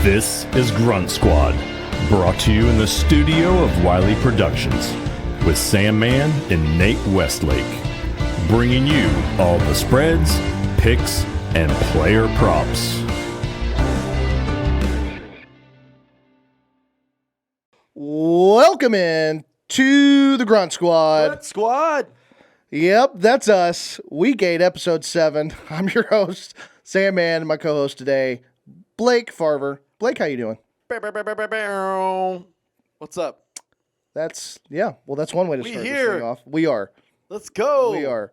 This is Grunt Squad, brought to you in the studio of Wiley Productions, with Sam Mann and Nate Westlake, bringing you all the spreads, picks, and player props. Welcome in to the Grunt Squad. Grunt Squad. Yep, that's us. Week 8, Episode 7. I'm your host, Sam Mann, and my co-host today, Blake Farver. Blake, how you doing? What's up? That's one way to start this thing off. We are. Let's go. We are.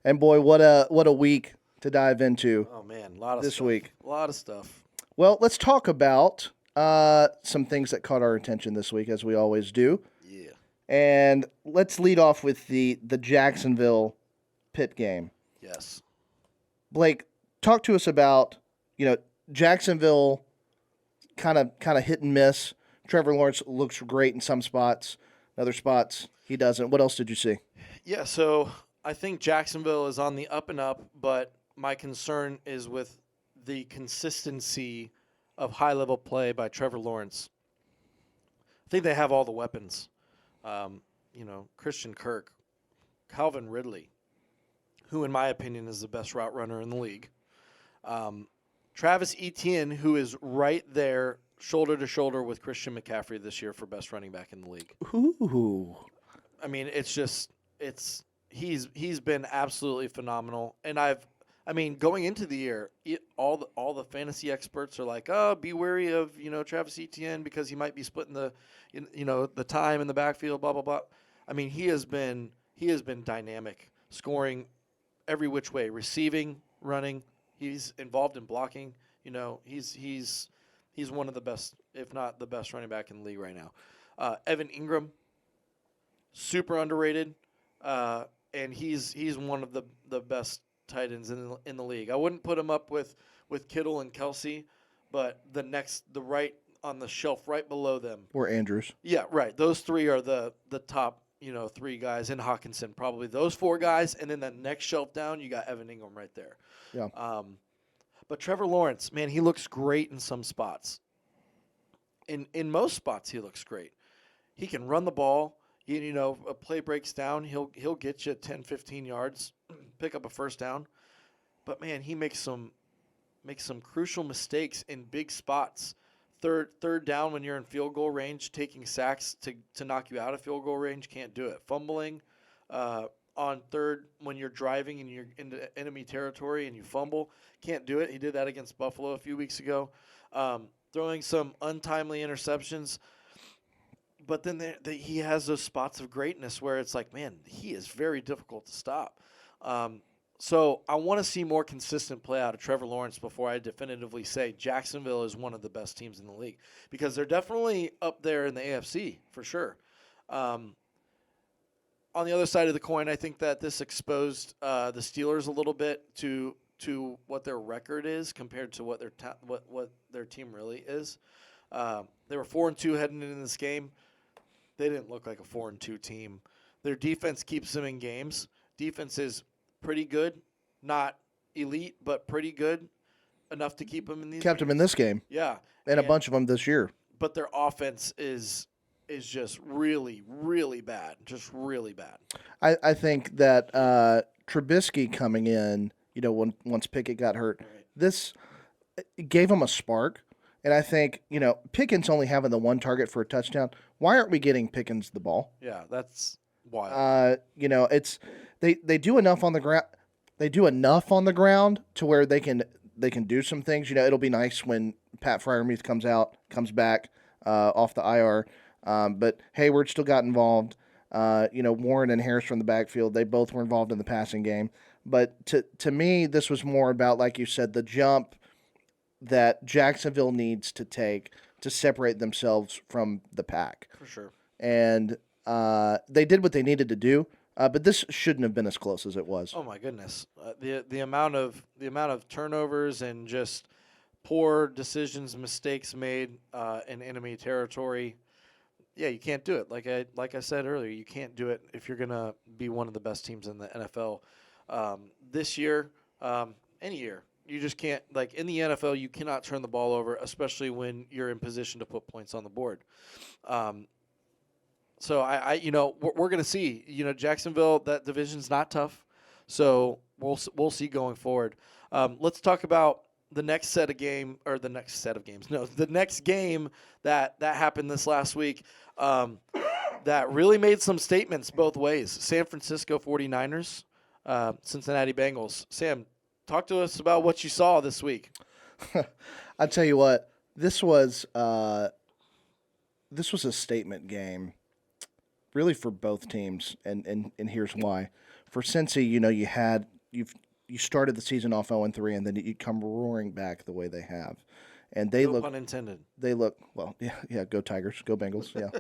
And boy, what a week to dive into. Oh man, a lot of this stuff. week. A lot of stuff. Well, let's talk about some things that caught our attention this week, as we always do. Yeah. And let's lead off with the Jacksonville Pitt game. Yes. Blake, talk to us about, Jacksonville kind of hit and miss. Trevor Lawrence looks great in some spots. In other spots, he doesn't. What else did you see? Yeah, so I think Jacksonville is on the up and up, but my concern is with the consistency of high-level play by Trevor Lawrence. I think they have all the weapons. Christian Kirk, Calvin Ridley, who in my opinion is the best route runner in the league. Travis Etienne, who is right there shoulder to shoulder with Christian McCaffrey this year for best running back in the league. Ooh. I mean, he's been absolutely phenomenal. And going into the year, all the fantasy experts are like, "Oh, be wary of, Travis Etienne because he might be splitting the time in the backfield, blah blah blah." I mean, he has been dynamic, scoring every which way, receiving, running. He's involved in blocking. He's one of the best, if not the best, running back in the league right now. Evan Ingram, super underrated, and he's one of the best tight ends in the league. I wouldn't put him up with Kittle and Kelsey, but the right on the shelf right below them. Or Andrews. Yeah, right. Those three are the top, three guys, and Hawkinson, probably those four guys, and then that next shelf down, you got Evan Ingram right there. Yeah. But Trevor Lawrence, man, he looks great in some spots. In most spots, he looks great. He can run the ball. A play breaks down, he'll get you 10, 15 yards, pick up a first down. But man, he makes some crucial mistakes in big spots. Third down when you're in field goal range, taking sacks to knock you out of field goal range, can't do it. Fumbling on third when you're driving and you're into enemy territory and you fumble, can't do it. He did that against Buffalo a few weeks ago. Throwing some untimely interceptions. But then he has those spots of greatness where it's like, man, he is very difficult to stop. So I want to see more consistent play out of Trevor Lawrence before I definitively say Jacksonville is one of the best teams in the league, because they're definitely up there in the AFC for sure. On the other side of the coin, I think that this exposed the Steelers a little bit to what their record is compared to what their team really is. They were 4-2 heading into this game. They didn't look like a 4-2 team. Their defense keeps them in games. Defense is pretty good, not elite, but pretty good, enough to keep them in these. Kept games. them in this game. Yeah, and a bunch of them this year. But their offense is just really, really bad. Just really bad. I think that Trubisky coming in, once Pickett got hurt, Right. This gave him a spark. And I think, Pickens only having the one target for a touchdown. Why aren't we getting Pickens the ball? Yeah, that's wild. It's they do enough on the ground. They do enough on the ground to where they can do some things. It'll be nice when Pat Freiermuth comes back off the IR. But Hayward still got involved. Warren and Harris from the backfield, they both were involved in the passing game. But to me, this was more about, like you said, the jump that Jacksonville needs to take to separate themselves from the pack. For sure. And they did what they needed to do, but this shouldn't have been as close as it was. Oh my goodness, the amount of turnovers and just poor decisions, mistakes made in enemy territory. Yeah, you can't do it. Like I said earlier, you can't do it if you're gonna be one of the best teams in the NFL this year, any year. You just can't, like, in the NFL, you cannot turn the ball over, especially when you're in position to put points on the board. So we're going to see. Jacksonville, that division's not tough, so we'll see going forward. Let's talk about the next set of game, or the next set of games. No, the next game that happened this last week. That really made some statements both ways. San Francisco 49ers, Cincinnati Bengals. Sam, talk to us about what you saw this week. I tell you what, this was a statement game, really, for both teams, and here's why. For Cincy, you started the season off 0-3, and then you come roaring back the way they have. And they look unintended. They look well. Yeah. Go Tigers. Go Bengals. Yeah.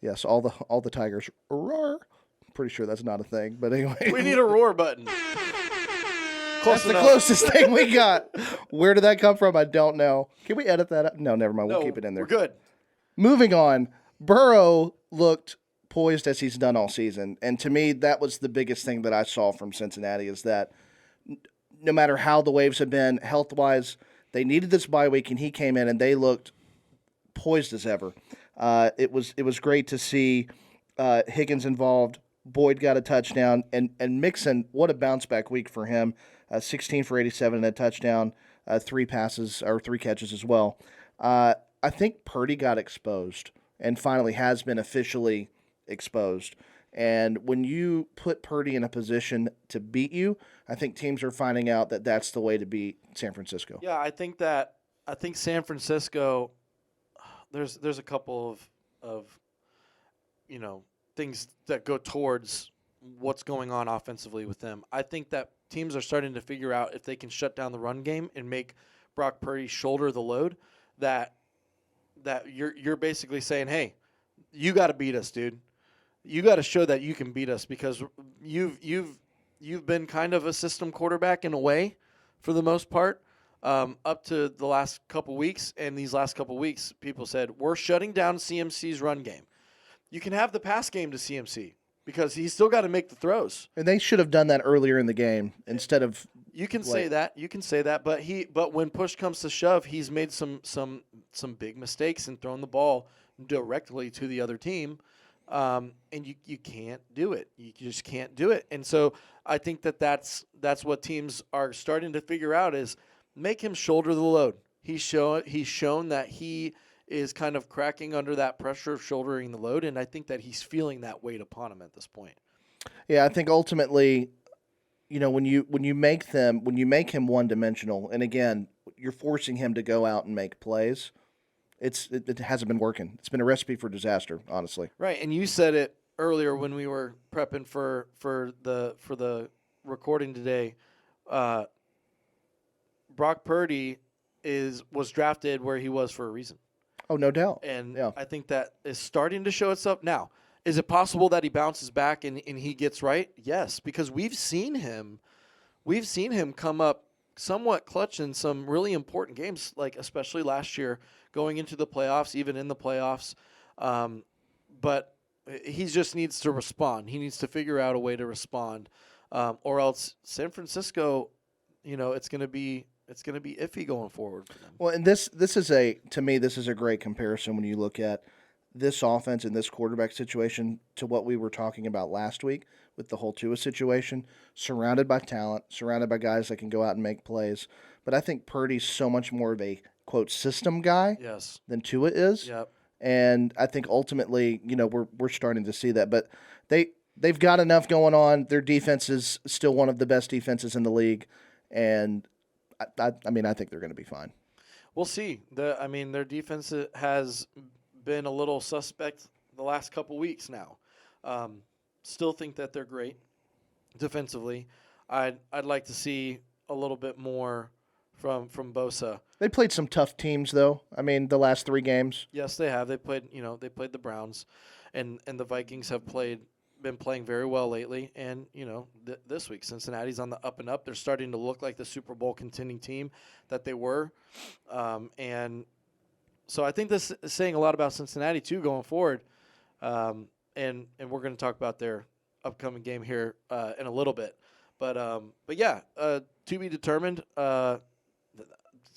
Yes. All the Tigers. Roar. Pretty sure that's not a thing, but anyway. We need a roar button. That's the closest thing we got. Where did that come from? I don't know. Can we edit that up? No, never mind. We'll keep it in there. We're good. Moving on. Burrow looked poised as he's done all season, and to me, that was the biggest thing that I saw from Cincinnati, is that no matter how the waves have been health-wise, they needed this bye week, and he came in, and they looked poised as ever. It was great to see Higgins involved. Boyd got a touchdown, and Mixon, what a bounce-back week for him. 16 for 87 and a touchdown, 3 catches as well. I think Purdy got exposed and finally has been officially exposed. And when you put Purdy in a position to beat you, I think teams are finding out that that's the way to beat San Francisco. Yeah, I think San Francisco, there's a couple of things that go towards what's going on offensively with them. I think that teams are starting to figure out if they can shut down the run game and make Brock Purdy shoulder the load, that you're basically saying, hey, you got to beat us, dude. You got to show that you can beat us, because you've been kind of a system quarterback in a way for the most part up to the last couple weeks. And these last couple weeks, people said, we're shutting down CMC's run game. You can have the pass game to CMC because he's still got to make the throws. And they should have done that earlier in the game instead of. You can say that. You can say that. But when push comes to shove, he's made some big mistakes and thrown the ball directly to the other team. And you can't do it. You just can't do it. And so I think that's what teams are starting to figure out, is make him shoulder the load. He's shown that he is kind of cracking under that pressure of shouldering the load, and I think that he's feeling that weight upon him at this point. Yeah, I think ultimately, when you make him one-dimensional, and again, you're forcing him to go out and make plays. It hasn't been working. It's been a recipe for disaster, honestly. Right, and you said it earlier when we were prepping for the recording today. Brock Purdy was drafted where he was for a reason. Oh, no doubt. And yeah. I think that is starting to show itself now. Is it possible that he bounces back and he gets right? Yes, because we've seen him come up somewhat clutch in some really important games, like especially last year, going into the playoffs, even in the playoffs. But he just needs to respond. He needs to figure out a way to respond, or else San Francisco, it's going to be iffy going forward for them. Well, and this is a great comparison when you look at this offense and this quarterback situation to what we were talking about last week with the whole Tua situation. Surrounded by talent, surrounded by guys that can go out and make plays. But I think Purdy's so much more of a, quote, system guy than Tua is. Yep. And I think ultimately, we're starting to see that. But they've got enough going on. Their defense is still one of the best defenses in the league. And I think they're going to be fine. We'll see. Their defense has been a little suspect the last couple weeks now. Still think that they're great defensively. I'd like to see a little bit more from Bosa. They played some tough teams, though. The last 3 games. Yes, they have. They played the Browns, and the Vikings have been playing very well lately. And this week Cincinnati's on the up and up. They're starting to look like the Super Bowl contending team that they were, and so I think this is saying a lot about Cincinnati too going forward. And we're going to talk about their upcoming game here in a little bit. But yeah, to be determined.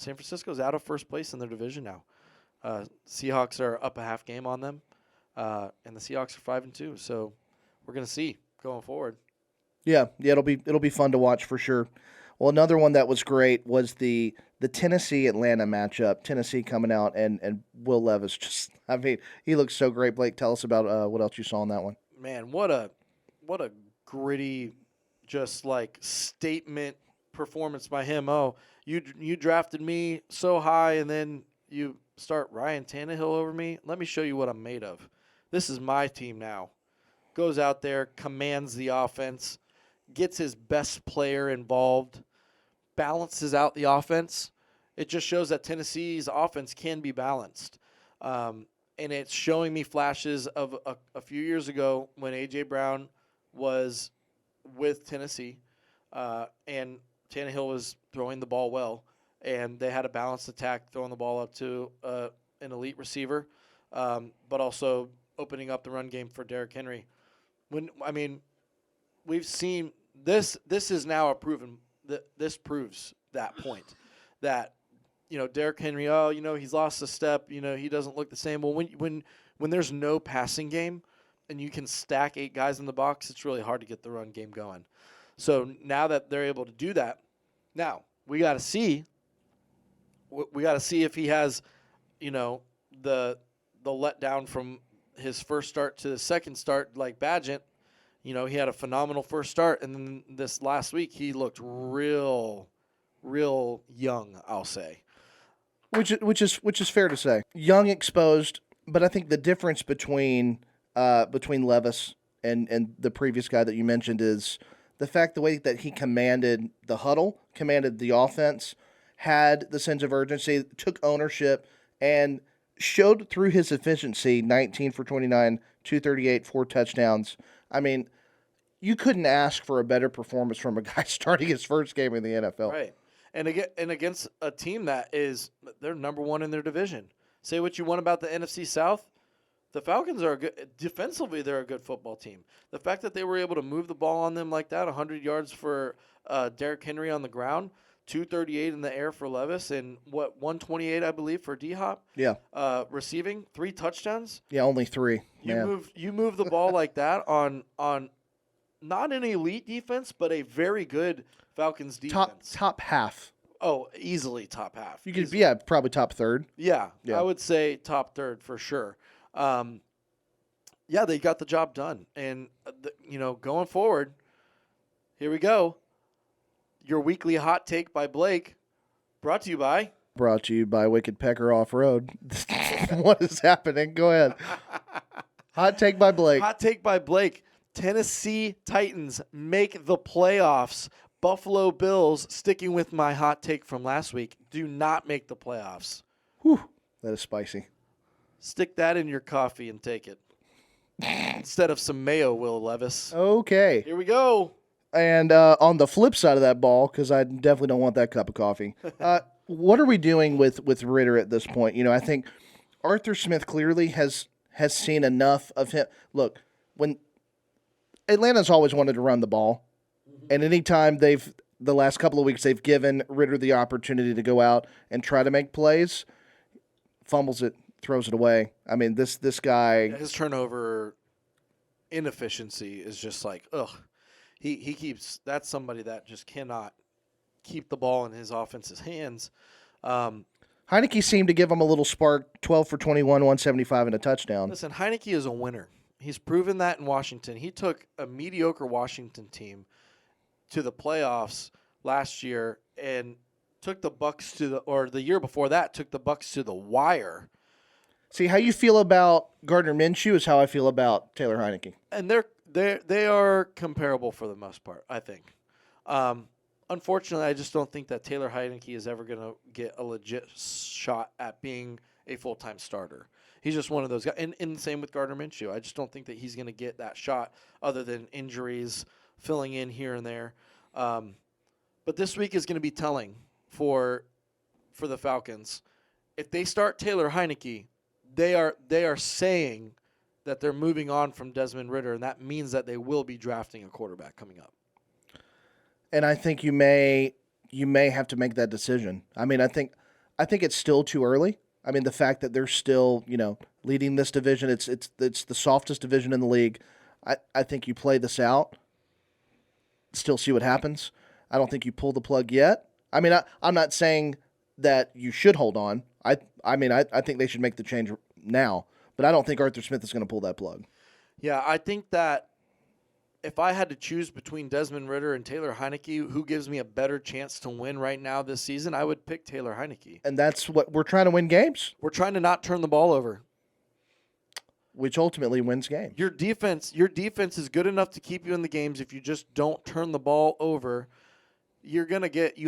San Francisco's out of first place in their division now. Seahawks are up a half game on them, and the Seahawks are 5-2. So we're gonna see going forward. Yeah, it'll be fun to watch for sure. Well, another one that was great was the Tennessee Atlanta matchup. Tennessee coming out and Will Levis just, I mean, he looks so great. Blake, tell us about what else you saw in that one. Man, what a gritty, just like statement performance by him. Oh, you drafted me so high, and then you start Ryan Tannehill over me. Let me show you what I'm made of. This is my team now. Goes out there, commands the offense, gets his best player involved, balances out the offense. It just shows that Tennessee's offense can be balanced. And it's showing me flashes of a few years ago when A.J. Brown was with Tennessee and Tannehill was throwing the ball well, and they had a balanced attack, throwing the ball up to an elite receiver, but also opening up the run game for Derrick Henry. We've seen this. This is now a proven. This proves that point that Derrick Henry. Oh, he's lost a step. He doesn't look the same. Well, when there's no passing game, and you can stack 8 guys in the box, it's really hard to get the run game going. So now that they're able to do that, now we got to see. We got to see if he has, the letdown from his first start to the second start, like Badgett. He had a phenomenal first start, and then this last week he looked real young, I'll say. Which is fair to say. Young, exposed, but I think the difference between Levis and the previous guy that you mentioned is the fact the way that he commanded the huddle, commanded the offense, had the sense of urgency, took ownership, and showed through his efficiency. 19 for 29, 238, 4 touchdowns. I mean, you couldn't ask for a better performance from a guy starting his first game in the NFL. Right. And against a team they're number 1 in their division. Say what you want about the NFC South, the Falcons are defensively, they're a good football team. The fact that they were able to move the ball on them like that, 100 yards for Derrick Henry on the ground, 238 in the air for Levis, and 128, I believe, for D-Hop. Yeah. Receiving 3 touchdowns. Yeah, only 3. You move the ball like that on not an elite defense, but a very good Falcons defense. Top half. Oh, easily top half. You could, probably top third. Yeah, I would say top third for sure. They got the job done, and going forward, here we go. Your weekly hot take by Blake, brought to you by Wicked Pecker Off Road. What is happening? Go ahead. Hot take by Blake. Hot take by Blake. Tennessee Titans make the playoffs. Buffalo Bills, sticking with my hot take from last week, do not make the playoffs. Whew, that is spicy. Stick that in your coffee and take it. Instead of some mayo, Will Levis. Okay. Here we go. And on the flip side of that ball, because I definitely don't want that cup of coffee, what are we doing with Ritter at this point? I think Arthur Smith clearly has seen enough of him. Look, when Atlanta's always wanted to run the ball, and anytime the last couple of weeks they've given Ritter the opportunity to go out and try to make plays, fumbles it, throws it away. I mean, this guy, his turnover inefficiency is just like, ugh. He keeps, that's somebody that just cannot keep the ball in his offense's hands. Heineke seemed to give him a little spark, 12 for 21, 175 and a touchdown. Listen, Heineke is a winner. He's proven that in Washington. He took a mediocre Washington team to the playoffs last year and took the Bucs the year before that, took the Bucs to the wire. See, how you feel about Gardner Minshew is how I feel about Taylor Heineke. And they are comparable for the most part, I think. Unfortunately, I just don't think that Taylor Heineke is ever going to get a legit shot at being a full-time starter. He's just one of those guys. And the same with Gardner Minshew. I just don't think that he's going to get that shot other than injuries, filling in here and there. But this week is going to be telling for the Falcons. If they start Taylor Heineke, they are saying that they're moving on from Desmond Ritter, and that means that they will be drafting a quarterback coming up. And I think you may have to make that decision. I mean, I think I think it's still too early. I mean, the fact that they're still, leading this division, it's the softest division in the league. I think you play this out, still see what happens. I don't think you pull the plug yet. I mean, I'm not saying that you should hold on. I think they should make the change now, but I don't think Arthur Smith is going to pull that plug. Yeah, I think that if I had to choose between Desmond Ridder and Taylor Heineke, who gives me a better chance to win right now this season, I would pick Taylor Heineke. And that's what we're trying to win games. We're trying to not turn the ball over, which ultimately wins games. Your defense is good enough to keep you in the games. If you just don't turn the ball over, you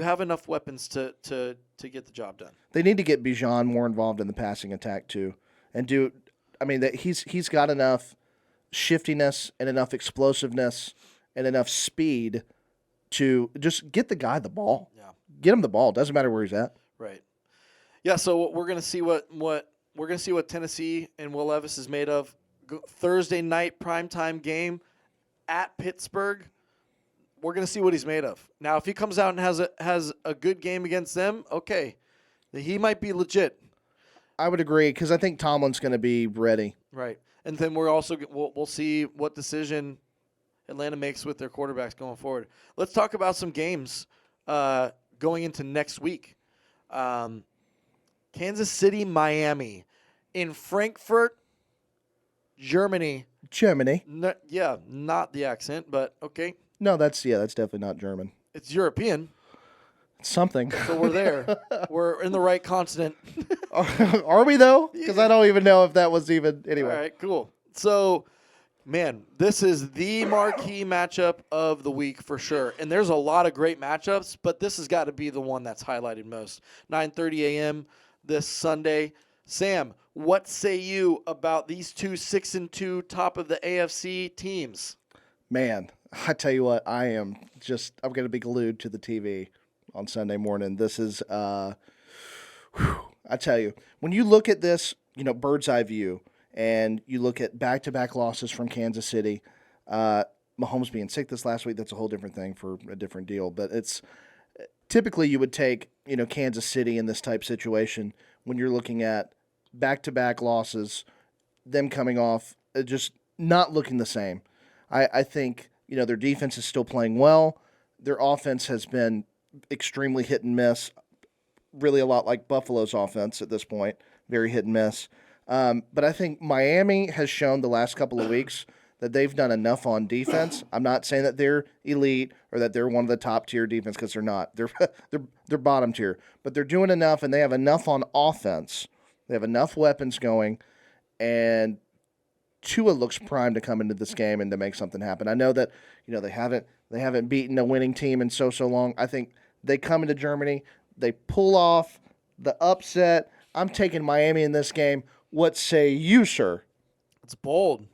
have enough weapons to get the job done. They need to get Bijan more involved in the passing attack too, and he's got enough shiftiness and enough explosiveness and enough speed to just get the guy the ball. Yeah, get him the ball. Doesn't matter where he's at. Right. Yeah. So we're gonna see what Tennessee and Will Levis is made of. Thursday night primetime game at Pittsburgh. We're going to see what he's made of. Now, if he comes out and has a good game against them, okay, he might be legit. I would agree because I think Tomlin's going to be ready. Right, and then we'll see what decision Atlanta makes with their quarterbacks going forward. Let's talk about some games going into next week. Kansas City, Miami, in Frankfurt, Germany. Not the accent, but okay. No, that's definitely not German. It's European. It's something. So we're there. We're in the right continent. Are we, though? Because I don't even know if that was even... Anyway. All right, cool. So, man, this is the marquee matchup of the week for sure. And there's a lot of great matchups, but this has got to be the one that's highlighted most. 9:30 a.m. this Sunday. Sam, what say you about these two 6-2 top of the AFC teams? Man, I tell you what, I'm going to be glued to the TV on Sunday morning. This is, I tell you, when you look at this, bird's eye view, and you look at back-to-back losses from Kansas City, Mahomes being sick this last week, that's a whole different thing for a different deal. But it's typically you would take, Kansas City in this type situation when you're looking at back-to-back losses, them coming off, just not looking the same. I think, their defense is still playing well. Their offense has been extremely hit and miss, really a lot like Buffalo's offense at this point, very hit and miss. But I think Miami has shown the last couple of weeks that they've done enough on defense. I'm not saying that they're elite or that they're one of the top tier defense because they're not. They're bottom tier, but they're doing enough and they have enough on offense. They have enough weapons going, and Tua looks primed to come into this game and to make something happen. I know that they haven't beaten a winning team in so long. I think they come into Germany, they pull off the upset. I'm taking Miami in this game. What say you, sir? It's bold.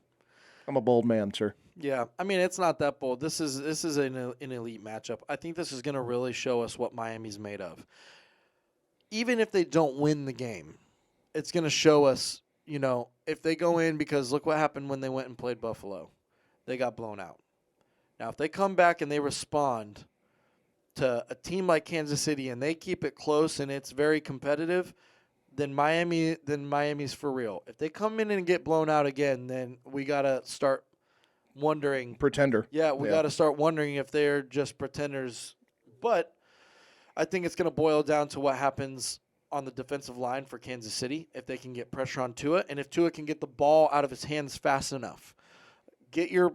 I'm a bold man, sir. Yeah, I mean it's not that bold. This is an elite matchup. I think this is going to really show us what Miami's made of. Even if they don't win the game, it's going to show us. If they go in, because look what happened when they went and played Buffalo. They got blown out. Now, if they come back and they respond to a team like Kansas City and they keep it close and it's very competitive, then Miami's for real. If they come in and get blown out again, then we got to start wondering. Pretender. Yeah, we got to start wondering if they're just pretenders. But I think it's going to boil down to what happens on the defensive line for Kansas City, if they can get pressure on Tua, and if Tua can get the ball out of his hands fast enough. Get your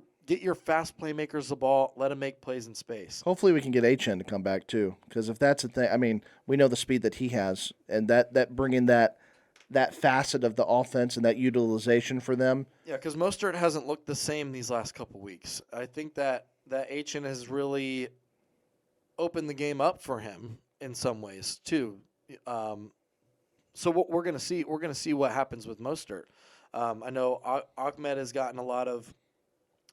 fast playmakers the ball, let them make plays in space. Hopefully we can get H.N. to come back too, because if that's the thing, I mean, we know the speed that he has, and that bringing that facet of the offense and that utilization for them. Yeah, because Mostert hasn't looked the same these last couple weeks. I think that H.N. has really opened the game up for him in some ways too. So what we're gonna see what happens with Mostert. I know Ahmed has gotten a lot of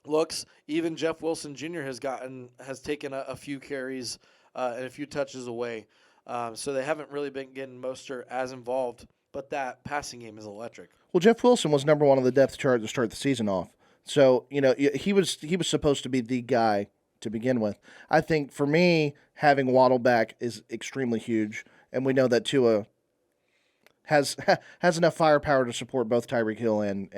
looks. Even Jeff Wilson Jr. has taken a few carries and a few touches away. So they haven't really been getting Mostert as involved. But that passing game is electric. Well, Jeff Wilson was number one on the depth chart to start the season off. So he was supposed to be the guy to begin with. I think for me, having Waddle back is extremely huge. And we know that Tua has enough firepower to support both Tyreek Hill and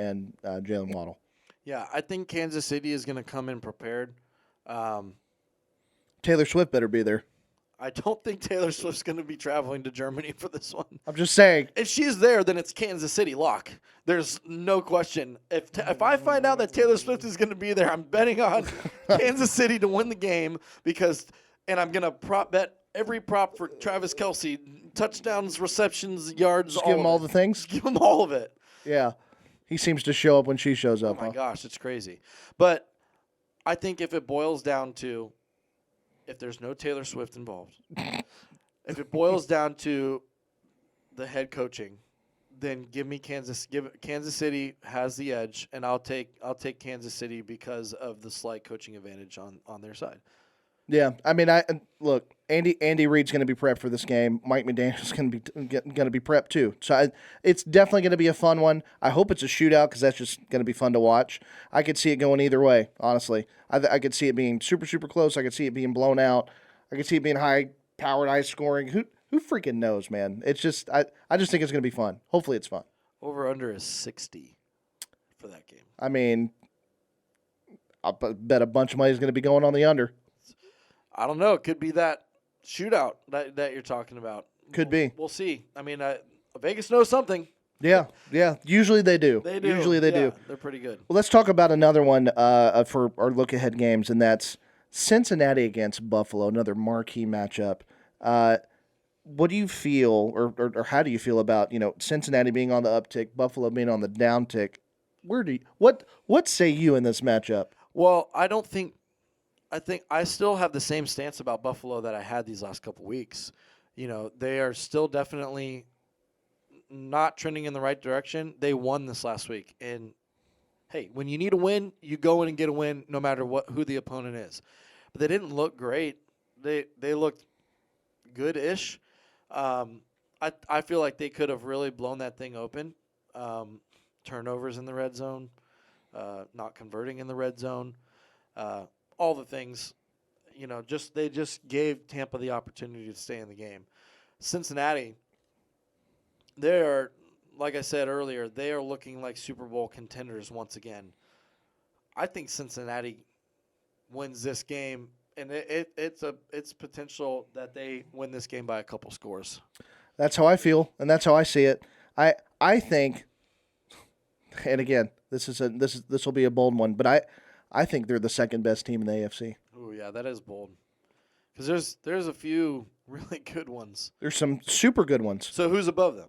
Jalen Waddle. Yeah, I think Kansas City is going to come in prepared. Taylor Swift better be there. I don't think Taylor Swift's going to be traveling to Germany for this one. I'm just saying. If she's there, then it's Kansas City lock. There's no question. If I find out that Taylor Swift is going to be there, I'm betting on Kansas City to win the game and I'm going to prop bet every prop for Travis Kelce, touchdowns, receptions, yards, Just give him all the things. Give him all of it. Yeah, he seems to show up when she shows up. Oh my gosh, it's crazy. But I think if it boils down to if there's no Taylor Swift involved, if it boils down to the head coaching, then give me Kansas City has the edge, and I'll take Kansas City because of the slight coaching advantage on their side. Yeah, I mean, look. Andy Reid's going to be prepped for this game. Mike McDaniel's going to be prepped too. So it's definitely going to be a fun one. I hope it's a shootout because that's just going to be fun to watch. I could see it going either way. Honestly, I could see it being super close. I could see it being blown out. I could see it being high powered, high scoring. Who freaking knows, man? It's just I just think it's going to be fun. Hopefully, it's fun. Over under is 60 for that game. I mean, I'll bet a bunch of money is going to be going on the under. I don't know. It could be that shootout that you're talking about. Could be. We'll see. I mean, Vegas knows something. Yeah. Usually they do. They do. Usually they do. They're pretty good. Well, let's talk about another one for our look-ahead games, and that's Cincinnati against Buffalo, another marquee matchup. What do you feel, or how do you feel about Cincinnati being on the uptick, Buffalo being on the downtick? What say you in this matchup? Well, I think I still have the same stance about Buffalo that I had these last couple weeks. They are still definitely not trending in the right direction. They won this last week. And, hey, when you need a win, you go in and get a win no matter who the opponent is. But they didn't look great. They looked good-ish. I feel like they could have really blown that thing open. Turnovers in the red zone, not converting in the red zone. All the things, they just gave Tampa the opportunity to stay in the game. Cincinnati, they are, like I said earlier, they are looking like Super Bowl contenders once again. I think Cincinnati wins this game, and it's potential that they win this game by a couple scores. That's how I feel, and that's how I see it. I think, and again, this will be a bold one, but I think they're the second best team in the AFC. Oh yeah, that is bold. Because there's a few really good ones. There's some super good ones. So who's above them?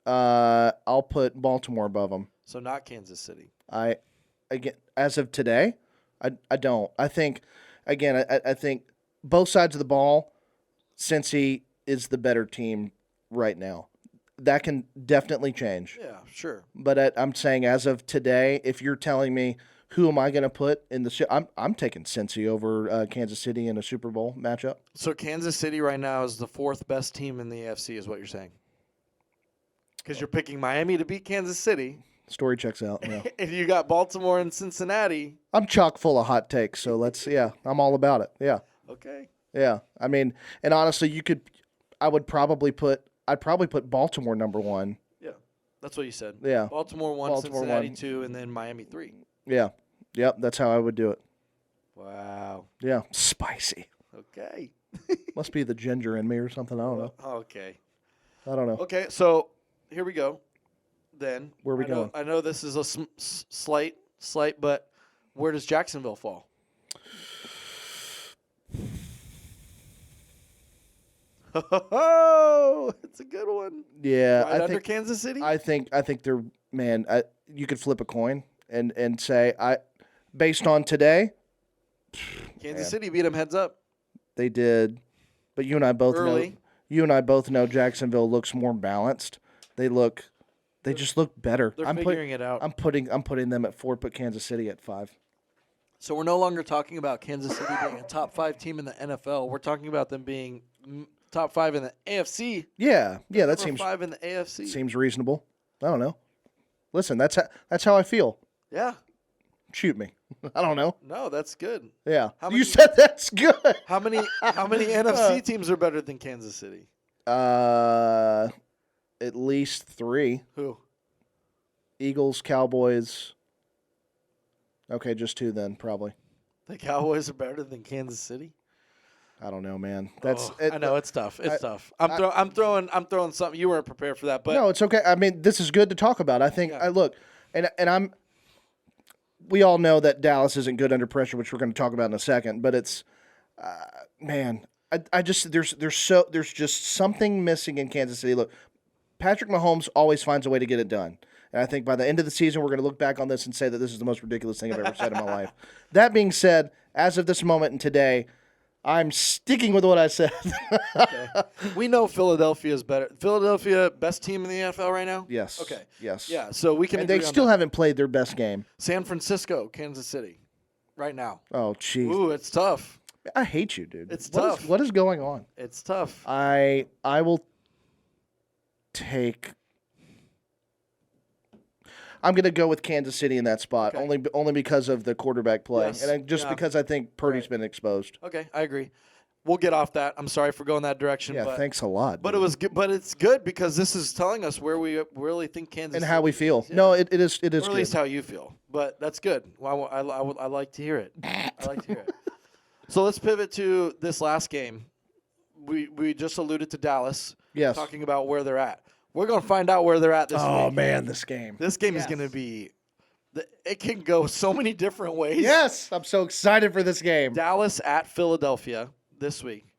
I'll put Baltimore above them. So not Kansas City. Again, as of today, I don't. I think I think both sides of the ball, Cincy is the better team right now. That can definitely change. Yeah, sure. But I'm saying as of today, if you're telling me who am I going to put in the I'm taking Cincy over Kansas City in a Super Bowl matchup. So Kansas City right now is the fourth best team in the AFC is what you're saying. Because you're picking Miami to beat Kansas City. Story checks out. Yeah. And you got Baltimore and Cincinnati. I'm chock full of hot takes, so I'm all about it. Yeah. Okay. Yeah. I mean, and honestly, I'd probably put Baltimore number one. Yeah. That's what you said. Yeah. Baltimore 1, Cincinnati 2, and then Miami 3. Yeah. Yep, that's how I would do it. Wow. Yeah. Spicy. Okay. Must be the ginger in me or something. I don't know. Okay. I don't know. Okay, so here we go. Then where are we going? I know this is a slight, but where does Jacksonville fall? Oh, it's a good one. Yeah, right under Kansas City. I think they're you could flip a coin and say based on today, Kansas City beat them heads up. They did, but you and I both know Jacksonville looks more balanced. They just look better. They're figuring it out. I'm putting them at 4. Put Kansas City at 5. So we're no longer talking about Kansas City being a top 5 team in the NFL. We're talking about them being top 5 in the AFC. Yeah, that seems 5 in the AFC. Seems reasonable. I don't know. Listen, that's how I feel. Yeah. Shoot me. I don't know. No, that's good. Yeah. You said that's good. How many NFC teams are better than Kansas City? at least 3. Who? Eagles, Cowboys. Okay, just 2 then, probably. The Cowboys are better than Kansas City? I don't know, man. I know it's tough. It's tough. I'm throwing something. You weren't prepared for that, but no, it's okay. I mean, this is good to talk about. I think. Yeah. Look, and we all know that Dallas isn't good under pressure, which we're going to talk about in a second. But it's, man, I just there's just something missing in Kansas City. Look, Patrick Mahomes always finds a way to get it done. And I think by the end of the season, we're going to look back on this and say that this is the most ridiculous thing I've ever said in my life. That being said, as of this moment and today, I'm sticking with what I said. okay. We know Philadelphia is better. Philadelphia, best team in the NFL right now? Yes. Okay. Yes. Yeah, so we can And agree they on still that. haven't played their best game. San Francisco, Kansas City, right now. Oh, jeez. Ooh, it's tough. I hate you, dude. It's What tough. What is going on? It's tough. I will take. I'm going to go with Kansas City in that spot, Okay. only because of the quarterback play, Yes. and just because I think Purdy's been exposed. Okay, I agree. We'll get off that. I'm sorry for going that direction. Yeah, but, thanks a lot. But dude. it was good. But it's good because this is telling us where we really think Kansas and City how we feel. is. Yeah. No, it is or at good. least how you feel. But that's good. Well, I like to hear it. I like to hear it. So let's pivot to this last game. We just alluded to Dallas. Yes. Talking about where they're at. We're going to find out where they're at this Oh week. man, this game. This game is going to be. It can go so many different ways. Yes, I'm so excited for this game. Dallas at Philadelphia this week.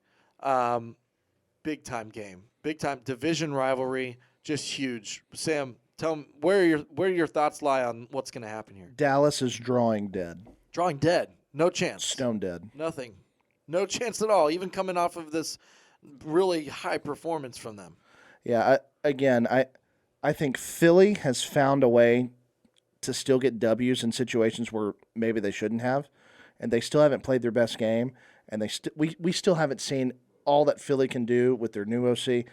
Big time game. Big time division rivalry. Just huge. Sam, tell me where your thoughts lie on what's going to happen here. Dallas is drawing dead. Drawing dead. No chance. Stone dead. Nothing. No chance at all. Even coming off of this really high performance from them. Yeah, I think Philly has found a way to still get W's in situations where maybe they shouldn't have, and they still haven't played their best game, and we still haven't seen all that Philly can do with their new OC.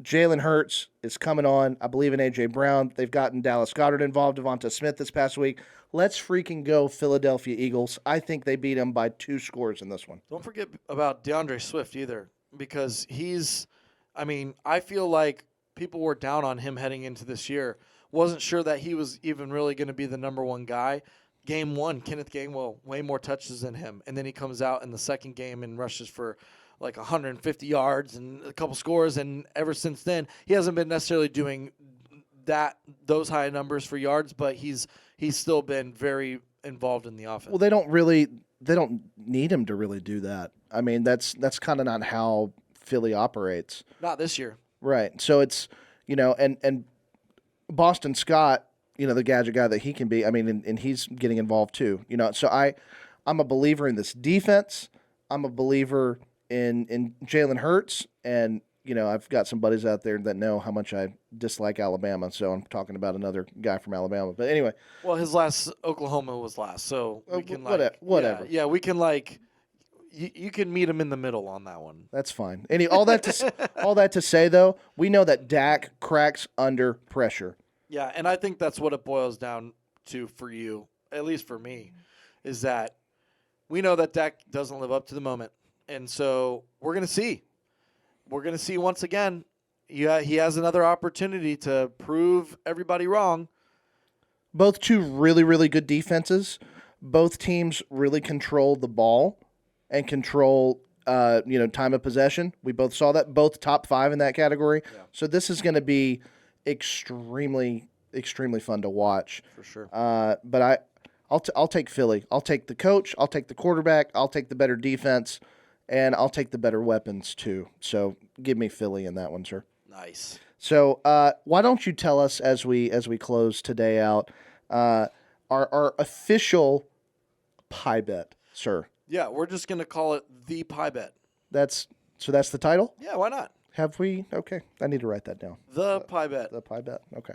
Jalen Hurts is coming on. I believe in A.J. Brown. They've gotten Dallas Goedert involved, Devonta Smith this past week. Let's freaking go Philadelphia Eagles. I think they beat them by 2 scores in this one. Don't forget about DeAndre Swift either, because I feel like people were down on him heading into this year. Wasn't sure that he was even really going to be the number one guy. Game 1, Kenneth Gainwell, way more touches than him. And then he comes out in the second game and rushes for like 150 yards and a couple scores. And ever since then, he hasn't been necessarily doing those high numbers for yards, but he's still been very involved in the offense. Well, they don't need him to really do that. I mean, that's kind of not how Philly operates. Not this year. Right. So it's, and Boston Scott, the gadget guy that he can be, I mean, and he's getting involved too, So I'm a believer in this defense. I'm a believer in Jalen Hurts, and I've got some buddies out there that know how much I dislike Alabama, so I'm talking about another guy from Alabama. But anyway, well, his last Oklahoma was last, so we can whatever. Yeah, we can you can meet him in the middle on that one. That's fine. All that to say though, we know that Dak cracks under pressure. Yeah, and I think that's what it boils down to for you, at least for me, is that we know that Dak doesn't live up to the moment. And so we're going to see. We're going to see once again. He has another opportunity to prove everybody wrong. Both 2 really, really good defenses. Both teams really control the ball and control time of possession. We both saw that. Both top 5 in that category. Yeah. So this is going to be extremely, extremely fun to watch. For sure. But I'll take Philly. I'll take the coach. I'll take the quarterback. I'll take the better defense. And I'll take the better weapons, too. So give me Philly in that one, sir. Nice. So why don't you tell us, as we close today out, our official pie bet, sir? Yeah, we're just going to call it the pie bet. That's the title? Yeah, why not? Have we? Okay. I need to write that down. The pie bet. The pie bet. Okay.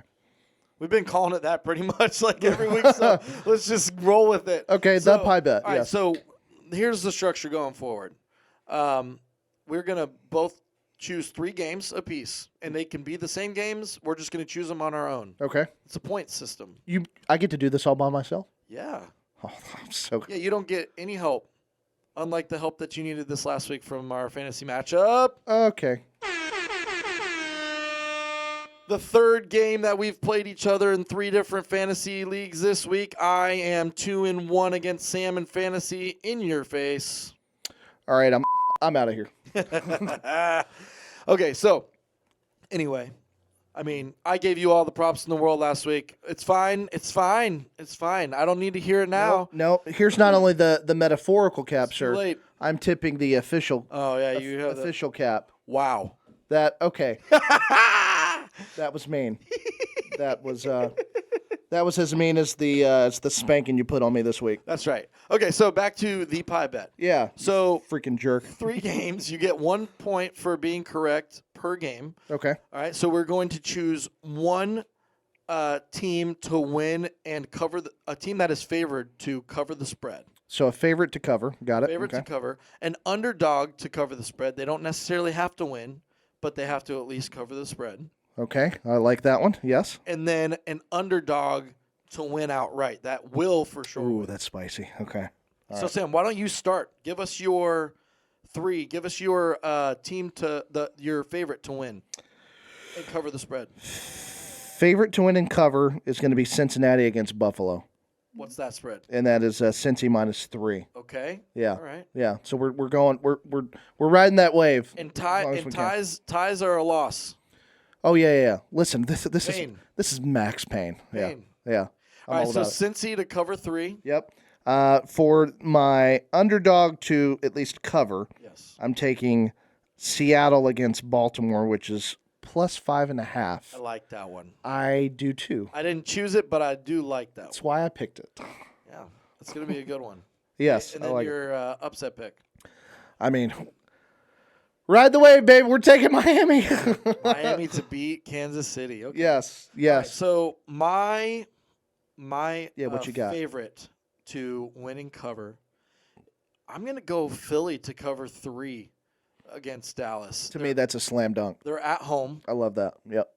We've been calling it that pretty much like every week, so let's just roll with it. Okay, the pie bet. All right, yes. so here's the structure going forward. We're going to both choose 3 games apiece, and they can be the same games. We're just going to choose them on our own. Okay. It's a point system. I get to do this all by myself? Yeah. Oh, I'm so Yeah, you don't get any help, unlike the help that you needed this last week from our fantasy matchup. Okay. The third game that we've played each other in 3 different fantasy leagues this week. I am 2-1 against Sam in fantasy. In your face. All right, I'm out of here. Okay, so anyway, I mean, I gave you all the props in the world last week. It's fine. It's fine. It's fine. I don't need to hear it now. No, here's not only the metaphorical cap, It's too sir. late. I'm tipping the official. Oh yeah, you have official cap. Wow. Okay. That was mean. That was as mean as the spanking you put on me this week. That's right. Okay, so back to the pie bet. Yeah. So freaking jerk. 3 games, you get 1 point for being correct per game. Okay. All right, so we're going to choose one team to win and cover a team that is favored to cover the spread. So a favorite to cover. Got it. Favorite okay. to cover. An underdog to cover the spread. They don't necessarily have to win, but they have to at least cover the spread. Okay. I like that one. Yes. And then an underdog to win outright. That will for sure Ooh, win. that's spicy. Okay. All So, right. Sam, why don't you start? Give us your 3. Give us your team your favorite to win and cover the spread. Favorite to win and cover is going to be Cincinnati against Buffalo, What's that spread? and that is Cincy -3. Okay. Yeah. All right. Yeah. So we're riding that wave. And as long as we can. ties are a loss. Oh yeah. Listen, this Pain. is max pain. Yeah. Pain. Yeah. All right. So about it. Cincy to cover 3. Yep. For my underdog to at least cover, Yes. I'm taking Seattle against Baltimore, which is +5.5. I like that one. I do too. I didn't choose it, but I do like that That's one. why I picked it. Yeah. That's going to be a good one. Yes, And I then like it. your upset pick. I mean, ride the wave, babe. We're taking Miami. Miami to beat Kansas City. Okay. Yes. All right, Yes. so my what you got? favorite to win and cover, I'm going to go Philly to cover 3 against Dallas. To me, that's a slam dunk. They're at home, I love that. Yep.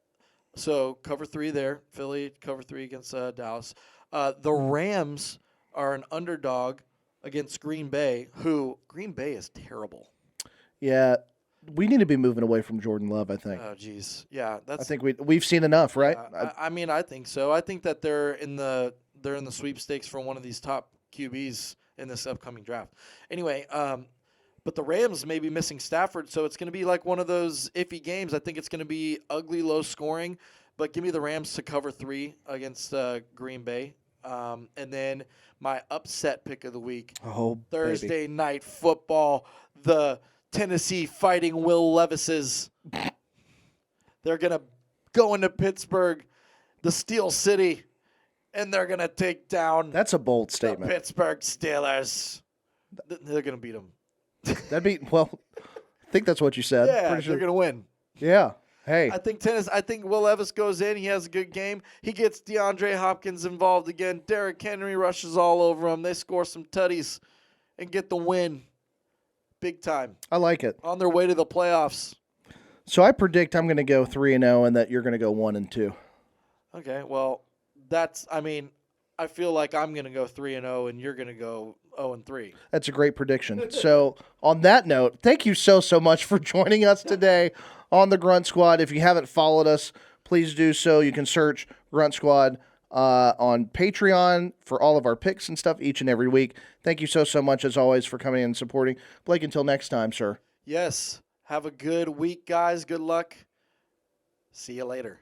so cover 3 there. Philly cover 3 against Dallas. The Rams are an underdog against Green Bay, who Green Bay is terrible. Yeah. We need to be moving away from Jordan Love, I think. Oh, geez. Yeah, that's. I think we've seen enough, right? I mean, I think so. I think that they're in the sweepstakes for one of these top QBs in this upcoming draft. Anyway, but the Rams may be missing Stafford, so it's going to be like one of those iffy games. I think it's going to be ugly, low scoring, but give me the Rams to cover 3 against Green Bay. And then my upset pick of the week, Thursday night football, the Tennessee Fighting Will Levises. They're going to go into Pittsburgh, the Steel City, and they're going to take down That's a bold the statement. Pittsburgh Steelers. They're going to beat them. That'd be, well, I think that's what you said. Yeah, Pretty sure. they're going to win. Yeah. Hey. I think Will Levis goes in. He has a good game. He gets DeAndre Hopkins involved again. Derrick Henry rushes all over him. They score some tutties and get the win. Big time. I like it. On their way to the playoffs. So I predict I'm going to go 3-0 and that you're going to go 1-2. Okay, well, I feel like I'm going to go 3-0 and you're going to go 0-3. That's a great prediction. So on that note, thank you so much for joining us today on the Grunt Squad. If you haven't followed us, please do so. You can search Grunt Squad on Patreon for all of our picks and stuff each and every week. Thank you so much, as always, for coming in and supporting. Blake, until next time, sir. Yes. Have a good week, guys. Good luck. See you later.